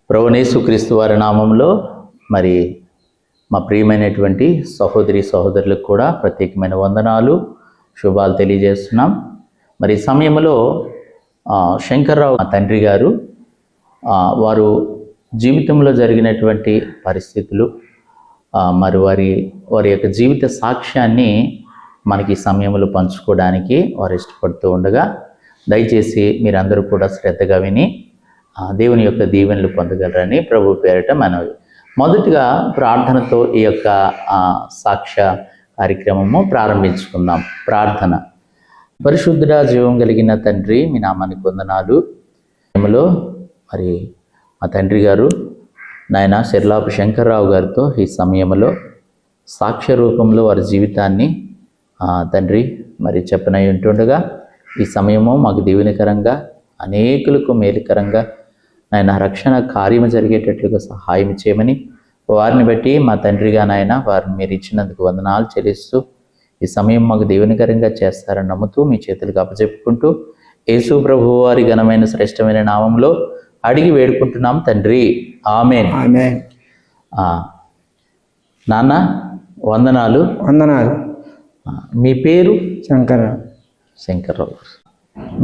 ప్రభువైన యేసుక్రీస్తు వారి నామంలో మరి మా ప్రియమైనటువంటి సహోదరి సహోదరులకు కూడా ప్రత్యేకమైన వందనాలు శుభాలు తెలియజేస్తున్నాం. మరి ఈ సమయంలో శంకర్రావు తండ్రి గారు వారు జీవితంలో జరిగినటువంటి పరిస్థితులు మరి వారి యొక్క జీవిత సాక్ష్యాన్ని మనకి ఈ సమయంలో పంచుకోవడానికి వారు ఇష్టపడుతూ ఉండగా దయచేసి మీరందరూ కూడా శ్రద్ధగా విని దేవుని యొక్క దీవెనలు పొందగలరని ప్రభు పేరిట మనవి. మొదటిగా ప్రార్థనతో ఈ యొక్క సాక్ష్య కార్యక్రమము ప్రారంభించుకుందాం. ప్రార్థన. పరిశుద్ధుడా జీవం కలిగిన తండ్రి, మీ నామానికి వందనాలు. మరి మా తండ్రి గారు నాయన సిర్లాపు శంకర్రావు గారితో ఈ సమయంలో సాక్ష్య రూపంలో వారి జీవితాన్ని తండ్రి మరి చెప్పనై ఉంటుండగా ఈ సమయము మాకు దీవెనకరంగా అనేకులకు మేలుకరంగా నాయన రక్షణ కార్యము జరిగేటట్లుగా సహాయం చేయమని వారిని బట్టి మా తండ్రిగా నాయన వారిని మీరు ఇచ్చినందుకు వందనాలు చెల్లిస్తూ ఈ సమయం మాకు దీవెనకరంగా చేస్తారని నమ్ముతూ మీ చేతులకు అప్పచెప్పుకుంటూ యేసు ప్రభు వారి ఘనమైన శ్రేష్టమైన నామంలో అడిగి వేడుకుంటున్నాం తండ్రి, ఆమేన్. నాన్న వందనాలు. మీ పేరు? శంకర్రావు.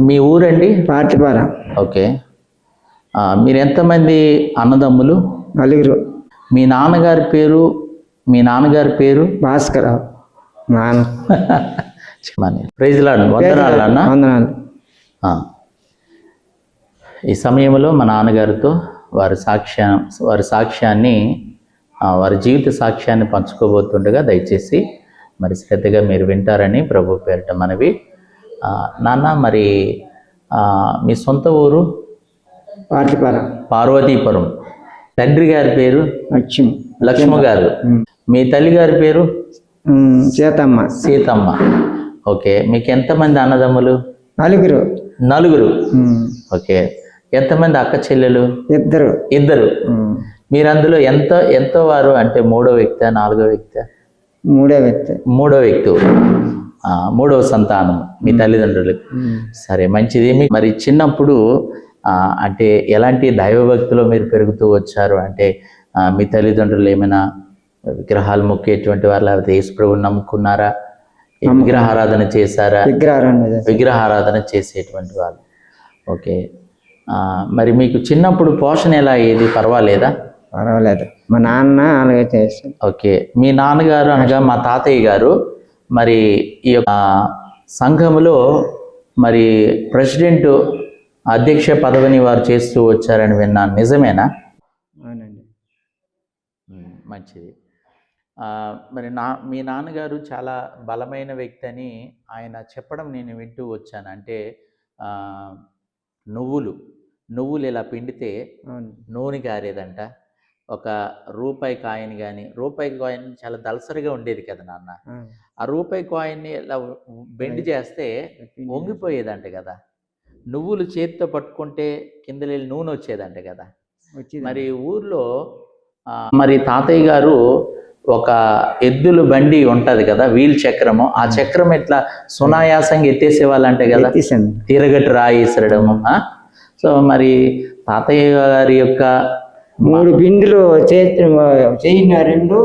మీ ఊరండి? పాటిపార. ఓకే. మీరు ఎంతమంది అన్నదమ్ములు? 4. మీ నాన్నగారి పేరు? భాస్కర్. Praise Lord. వందనాలు అన్న. వందనాలు. ఈ సమయంలో మా నాన్నగారితో వారి సాక్ష్యాన్ని వారి జీవిత సాక్ష్యాన్ని పంచుకోబోతుండగా దయచేసి మరి శ్రద్ధగా మీరు వింటారని ప్రభు పేరిట మనవి. నాన్న మరి మీ సొంత ఊరు? పార్వతీపురం. తండ్రి గారి పేరు? లక్ష్మ గారు. మీ తల్లి గారి పేరు? సీతమ్మ. ఓకే. మీకు ఎంతమంది అన్నదమ్ములు? 4. ఓకే. ఎంతమంది అక్క చెల్లెలు? 2. మీరు అందులో ఎంతో వారు అంటే 3వ వ్యక్తి, 4వ వ్యక్తి? 3వ వ్యక్తి. 3వ సంతానం మీ తల్లిదండ్రులకు. సరే, మంచిది. మరి చిన్నప్పుడు అంటే ఎలాంటి దైవభక్తిలో మీరు పెరుగుతూ వచ్చారు? అంటే మీ తల్లిదండ్రులు ఏమైనా విగ్రహాలు మొక్కేటువంటి వారు, లేకపోతే యేసు ప్రభువుని నమ్ముకున్నారా? విగ్రహారాధన చేశారా? విగ్రహారాధన చేసేటువంటి వాళ్ళు. ఓకే. మరి మీకు చిన్నప్పుడు పోషణ ఎలా అయ్యేది? పర్వాలేదు. మా నాన్న అలాగే చేస్తాడు. ఓకే. మీ నాన్నగారు అనగా మా తాతయ్య గారు మరి ఈ యొక్క సంఘములో మరి ప్రెసిడెంట్ అధ్యక్ష పదవిని వారు చేస్తూ వచ్చారని విన్నాను. నిజమేనా? అవునండి. మంచిది. మరి మీ నాన్నగారు చాలా బలమైన వ్యక్తి అని ఆయన చెప్పడం నేను వింటూ వచ్చాను. అంటే నువ్వులు ఇలా పిండితే నూనె గారేదంట. ఒక రూపాయి కాయిన్ కానీ, రూపాయి కాయిన్ చాలా దళసరిగా ఉండేది కదా నాన్న. ఆ రూపాయి కాయిన్ని ఇలా బెండ్ చేస్తే వంగిపోయేదంట కదా. నువ్వులు చేతితో పట్టుకుంటే కింద వెళ్ళి నూనె వచ్చేదంట కదా. మరి ఊర్లో మరి తాతయ్య గారు ఒక ఎద్దుల బండి ఉంటది కదా, వీల్ చక్రము. ఆ చక్రం ఇట్లా సునాయాసంగా ఎత్తేసేవాళ్ళంటే కదా, తిరగట్టు రాయి ఇసరడము. సో మరి తాతయ్య గారి యొక్క 3 బిందులు చేయిన 2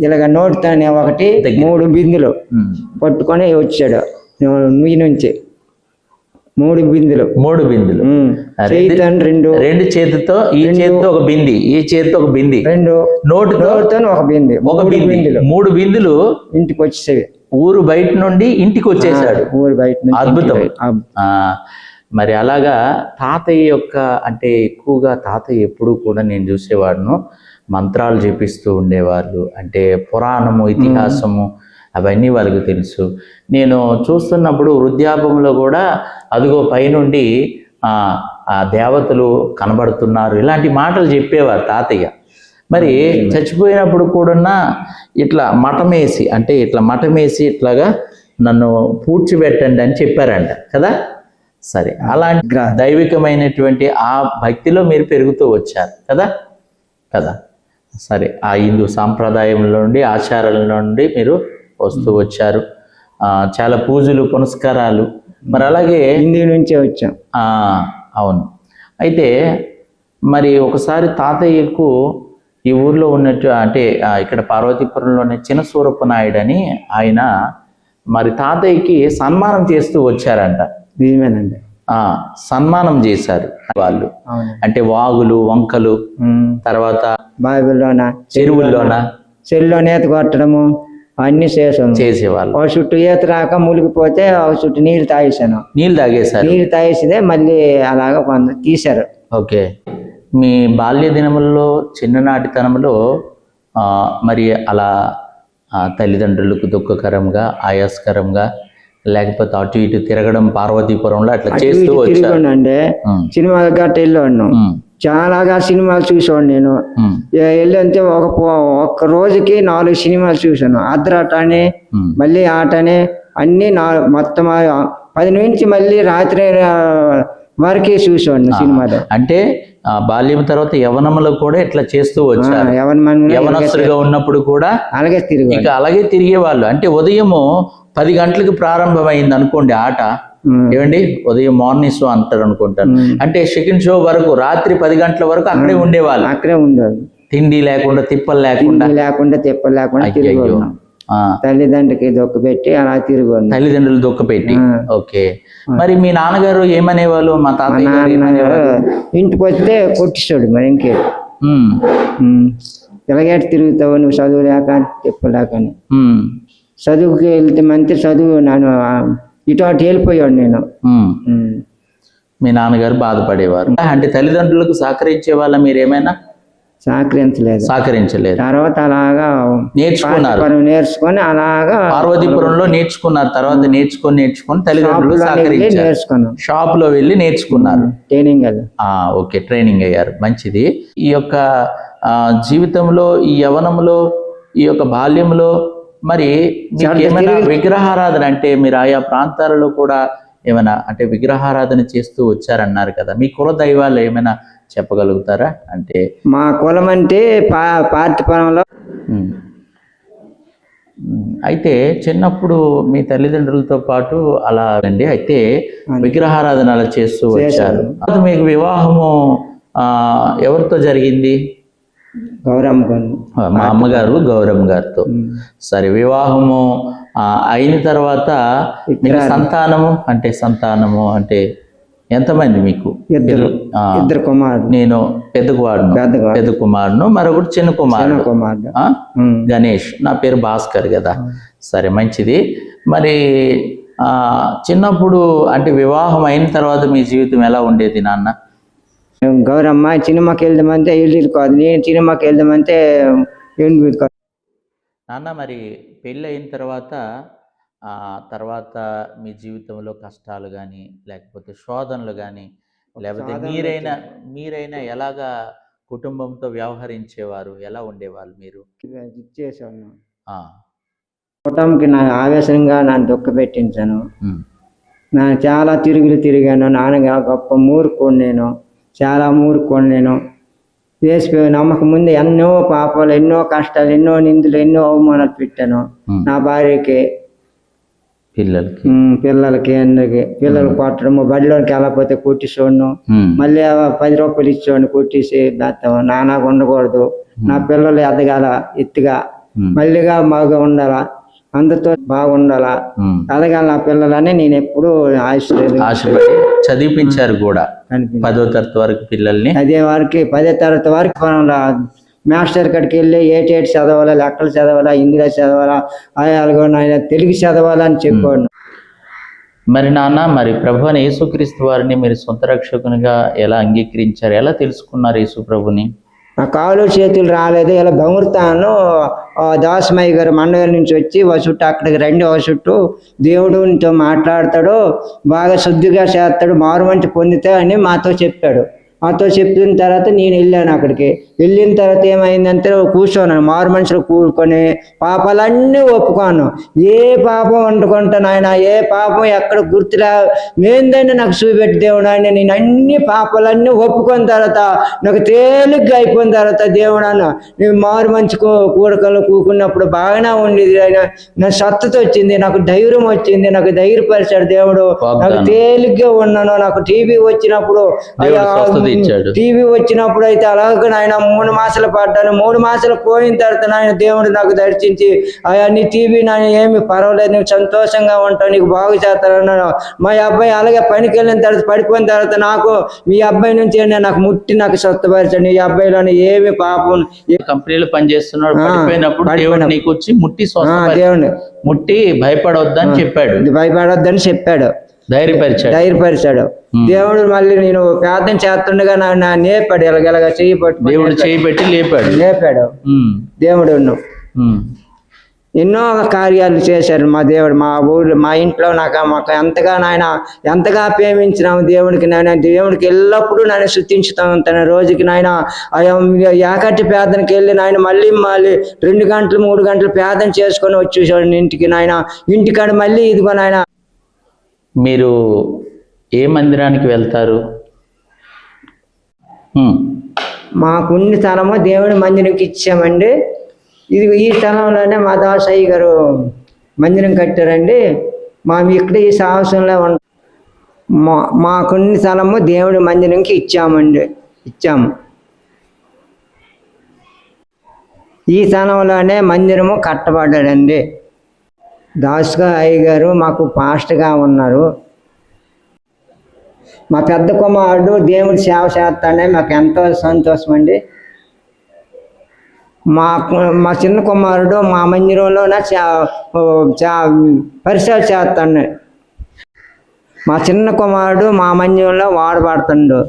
ఇలాగ నోటితోనే 1 3 బిందులు పట్టుకొని వచ్చాడు మీ నుంచి. 3 బిందులు 2 చేతితో, ఈ చేతితో ఒక బింది, ఈ చేతితో ఒక బింది, 2 నోటితో ఒక బింది, 3 బిందులు ఇంటికి వచ్చేవి. ఊరు బయట నుండి ఇంటికి వచ్చేసాడు. అద్భుతం. మరి అలాగా తాతయ్య యొక్క అంటే ఎక్కువగా తాతయ్య ఎప్పుడు కూడా నేను చూసేవాడును మంత్రాలు చేపిస్తూ ఉండేవాళ్ళు. అంటే పురాణము, ఇతిహాసము అవన్నీ వాళ్ళకి తెలుసు. నేను చూస్తున్నప్పుడు వృద్ధాపంలో కూడా అదిగో పైనుండి ఆ దేవతలు కనబడుతున్నారు, ఇలాంటి మాటలు చెప్పేవారు తాతయ్య. మరి చచ్చిపోయినప్పుడు కూడా ఇట్లా మఠమేసి ఇట్లాగా నన్ను పూడ్చిపెట్టండి అని చెప్పారంట కదా. సరే, అలాంటి దైవికమైనటువంటి ఆ భక్తిలో మీరు పెరుగుతూ వచ్చారు కదా. సరే, ఆ హిందూ సాంప్రదాయంలో నుండి, ఆచారాల నుండి మీరు వస్తూ వచ్చారు. చాలా పూజలు పునస్కారాలు. మరి అలాగే హిందీ నుంచే వచ్చాం. అవును. అయితే మరి ఒకసారి తాతయ్యకు ఈ ఊర్లో ఉన్నట్టు అంటే ఇక్కడ పార్వతీపురంలోనే చిన్న సూరప్ప నాయుడు అని ఆయన మరి తాతయ్యకి సన్మానం చేస్తూ వచ్చారంట. నిజమేనండి. సన్మానం చేశారు వాళ్ళు. అంటే వాగులు వంకలు, తర్వాత బావిలోన చెరువుల్లో ఈత కొట్టడము అన్ని చేసేవాళ్ళు. ఒక చుట్టూ ఈత రాక మునిగిపోతే ఒక చుట్టూ నీళ్ళు తాగేశారు. నీళ్ళు తాగేసిదే మళ్ళీ అలాగా కొంత తీశారు. ఓకే. మీ బాల్య దినముల్లో చిన్ననాటితనంలో మరి అలా తల్లిదండ్రులకు దుఃఖకరంగా ఆయాస్కరంగా లేకపోతే అటు ఇటు తిరగడం పార్వతీపురంలో అట్లా చేస్తూ వచ్చాను. అంటే సినిమా గట్ట వెళ్ళాను, చాలాగా సినిమాలు చూసేవాడు నేను. వెళ్ళంతే ఒక్క రోజుకి 4 సినిమాలు చూసాను. అర్ధరాట అని మళ్ళీ ఆట అని అన్ని మొత్తం 10 నుంచి మళ్ళీ రాత్రి వరకే చూసేవాడిని సినిమాలో. అంటే బాల్యం తర్వాత యవనంలో కూడా ఇట్లా చేస్తూ వచ్చారు. యవనస్తులుగా ఉన్నప్పుడు కూడా అలాగే తిరిగేవాళ్ళు. అంటే ఉదయము 10 గంటలకు ప్రారంభమైంది అనుకోండి ఆట, ఏమండి ఉదయం మార్నింగ్ షో అంటారు అనుకుంటారు. అంటే సెకండ్ షో వరకు రాత్రి 10 గంటల వరకు అక్కడే ఉండేవాళ్ళు. తిండి లేకుండా తిప్పలు లేకుండా తల్లిదండ్రులకి దొక్కపెట్టి అలా తిరుగుంది. తల్లిదండ్రులు దొక్కపెట్టి. ఓకే. మరి మీ నాన్నగారు ఏమనేవాళ్ళు? మా తాతయ్య ఇంటికి వస్తే కొట్టిస్తాడు. మరి ఇంకే ఎలాగేట తిరుగుతావు నువ్వు చదువు లేక తిప్పలేకని. చదువుకి వెళ్తే మంచి చదువు నన్ను ఇటు అటు వెళ్ళిపోయాడు నేను. మీ నాన్నగారు బాధపడేవారు. అంటే తల్లిదండ్రులకు సహకరించే వాళ్ళ మీరేమైనా? సహకరించలేదు. తర్వాత అలాగా నేర్చుకొని అలాగా పార్వతీపురంలో నేర్చుకున్నారు. తర్వాత నేర్చుకొని తల్లిదండ్రులు సహకరించారు. షాప్ లో వెళ్ళి నేర్చుకున్నారు. ఓకే, ట్రైనింగ్ అయ్యారు. మంచిది. ఈ యొక్క జీవితంలో, ఈ యవనంలో, ఈ యొక్క బాల్యంలో మరి ఏమైనా విగ్రహారాధన అంటే మీరు ఆయా ప్రాంతాలలో కూడా ఏమైనా అంటే విగ్రహారాధన చేస్తూ వచ్చారన్నారు కదా, మీ కుల దైవాలు ఏమైనా చెప్పగలుగుతారా? అంటే మా కులం అంటే పార్తీపురంలో. అయితే చిన్నప్పుడు మీ తల్లిదండ్రులతో పాటు అలా అండి అయితే విగ్రహారాధన అలా చేస్తూ వచ్చారు. మీకు వివాహము ఎవరితో జరిగింది? మా అమ్మగారు గౌరమ్మ గారితో. సరే, వివాహము అయిన తర్వాత మీకు సంతానము అంటే ఎంతమంది మీకు? ఇద్దరు కుమారుడు. నేను పెద్ద కుమారును, మరొకటి చిన్న కుమారుడు గణేష్. నా పేరు భాస్కర్ కదా. సరే, మంచిది. మరి చిన్నప్పుడు అంటే వివాహం అయిన తర్వాత మీ జీవితం ఎలా ఉండేది నాన్న? గౌరమ్మ సినిమాకి వెళ్దామంటే ఇల్లు కాదు, నేను సినిమాకి వెళ్దామంటే కాదు నాన్న. మరి పెళ్ళి అయిన తర్వాత మీ జీవితంలో కష్టాలు కానీ లేకపోతే శోధనలు కానీ లేకపోతే మీరైనా ఎలాగా కుటుంబంతో వ్యవహరించేవారు? ఎలా ఉండేవాళ్ళు మీరు? ఇచ్చేసాను కుటుంబంకి. నా ఆవేశంగా నన్ను దుఃఖ పెట్టించాను. నేను చాలా తిరిగాను. నాన్నగా గొప్ప మూర్ఖుడు నేను, చాలా మూర్ఖుడు నేను. వేసిపోయి నమ్మకం ముందు ఎన్నో పాపాలు, ఎన్నో కష్టాలు, ఎన్నో నిందులు, ఎన్నో అవమానాలు పెట్టాను నా భార్యకి, పిల్లలకి అందరికి. పిల్లలు కొట్టడము, బడిలోకి వెళ్ళకపోతే కొట్టించోను, మళ్ళీ 10 రూపాయలు ఇచ్చేవాడిని కొట్టేసి దాస్తాము. నాన్నగా ఉండకూడదు, నా పిల్లలు ఎదగాల ఎత్తుగా, మళ్ళీగా బాగా ఉండాలా, అందరితో బాగుండాలా, ఎదగాల నా పిల్లలని నేను ఎప్పుడు ఆశపడి చదివించారు కూడా. 10వ తరగతి వరకు పిల్లల్ని 10వ తరగతి వరకు మాస్టర్ కాడికి వెళ్ళి ఏటేటి చదవాలా, లెక్కలు చదవాలా, హిందీలో చదవాలా, ఆయాలుగా తెలుగు చదవాలని చెప్పాడు. మరి నాన్న, మరి ప్రభువైన యేసుక్రీస్తు వారిని మీరు సొంత రక్షకునిగా ఎలా అంగీకరించారు? ఎలా తెలుసుకున్నారు యేసు ప్రభుని? నా కాళ్ళు చేతులు రాలేదు. ఇలా బొంగురుతాను. దాసమయ్య గారు మండలి నుంచి వచ్చి ఒక చుట్టూ అక్కడికి రండి, ఒక చుట్టూ దేవుడు నీతో మాట్లాడతాడు, బాగా శుద్ధిగా చేస్తాడు, మారు మంచి పొందితే అని మాతో చెప్పాడు. మాతో చెప్పిన తర్వాత నేను వెళ్ళాను అక్కడికి. వెళ్ళిన తర్వాత ఏమైందంటే కూర్చోన్నాను, మారు మనుషులు కూడుకొని పాపాలన్నీ ఒప్పుకోను. ఏ పాపం వండుకుంటా నాయన, ఏ పాపం ఎక్కడ గుర్తురా ఏందైనా నాకు చూపెట్టి దేవుడు ఆయన, నేను అన్ని పాపాలన్నీ ఒప్పుకున్న తర్వాత నాకు తేలిగ్గా అయిపోయిన తర్వాత దేవుడు అన్న నేను మారు మంచి కూడకలు కూకున్నప్పుడు బాగానే ఉండేది ఆయన, నా సత్తత వచ్చింది, నాకు ధైర్యం వచ్చింది, నాకు ధైర్యపరిచాడు దేవుడు, నాకు తేలిగ్గా ఉన్నాను. నాకు టీవీ వచ్చినప్పుడు అయితే అలాగే నాయన 3 మాసాలు పడ్డాను. 3 మాసాలు పోయిన తర్వాత నాయన దేవుడు నాకు దర్శించి నీ టీవీ నాయన ఏమి పర్వాలేదు, నువ్వు సంతోషంగా ఉంటావు, నీకు బాగు చేస్తానన్నాను. మా అబ్బాయి అలాగే పనికి వెళ్ళిన తర్వాత పడిపోయిన తర్వాత నాకు మీ అబ్బాయి నుంచి నాకు ముట్టి నాకు స్వస్థపరిచాడు. ఈ అబ్బాయిలోని ఏమి పాపం కంపెనీలో పనిచేస్తున్నాడు, పడిపోయినప్పుడు నీకు వచ్చి దేవుడు ముట్టి భయపడవద్దని చెప్పాడు, ధైర్యపరిచాడు దేవుడు. మళ్ళీ నేను ప్రార్థన చేస్తుండగా నా నేపాడు, ఎలాగెలాగా చెయ్యి పట్టు దేవుడు చేయి పెట్టి లేపాడు దేవుడు. ఎన్నో కార్యాలు చేశారు మా దేవుడు మా ఊళ్ళో, మా ఇంట్లో. మాకు ఎంతగా ప్రేమించినాము దేవుడికి. దేవుడికి ఎల్లప్పుడూ నేను శుద్ధించుతూ ఉంటాను. రోజుకి ఏకటి ప్రార్థనకి వెళ్ళి మళ్ళీ 2 గంటలు 3 గంటలు ప్రార్థన చేసుకొని వచ్చేసాడు ఇంటికి. ఇంటికాడ మళ్ళీ ఇదిగో మీరు ఏ మందిరానికి వెళ్తారు? మాకున్ని స్థలము దేవుడి మందిరంకి ఇచ్చామండి. ఈ స్థలంలోనే మా దాసయ్య గారు మందిరం కట్టారండి. ఇక్కడ ఈ సంవత్సరంలో మాకున్ని స్థలము దేవుడి మందిరంకి ఇచ్చాము. ఈ స్థలంలోనే మందిరము కట్టబడ్డాడండి. దాసుగా అయ్య గారు మాకు పాస్టర్గా ఉన్నారు. మా పెద్ద కుమారుడు దేవుడి సేవ చేస్తానే మాకు ఎంతో సంతోషం అండి. మా చిన్న కుమారుడు మా మందిరంలోనే పరిచయం చేస్తాడు. మా చిన్న కుమారుడు మా మందిరంలో వాడబడుతుండు.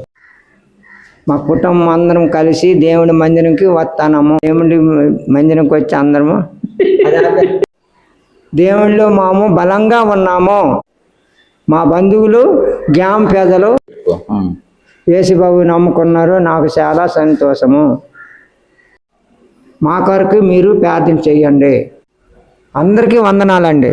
మా కుటుంబం అందరం కలిసి దేవుడి మందిరంకి వస్తాము. దేవుడి మందిరంకి వచ్చి అందరము దేవుళ్ళు మేము బలంగా ఉన్నాము. మా బంధువులు గ్రామ పేదలు యేసుబాబు నమ్ముకున్నారు. నాకు చాలా సంతోషము. మా కొరకు మీరు ప్రార్థన చేయండి. అందరికీ వందనాలండి.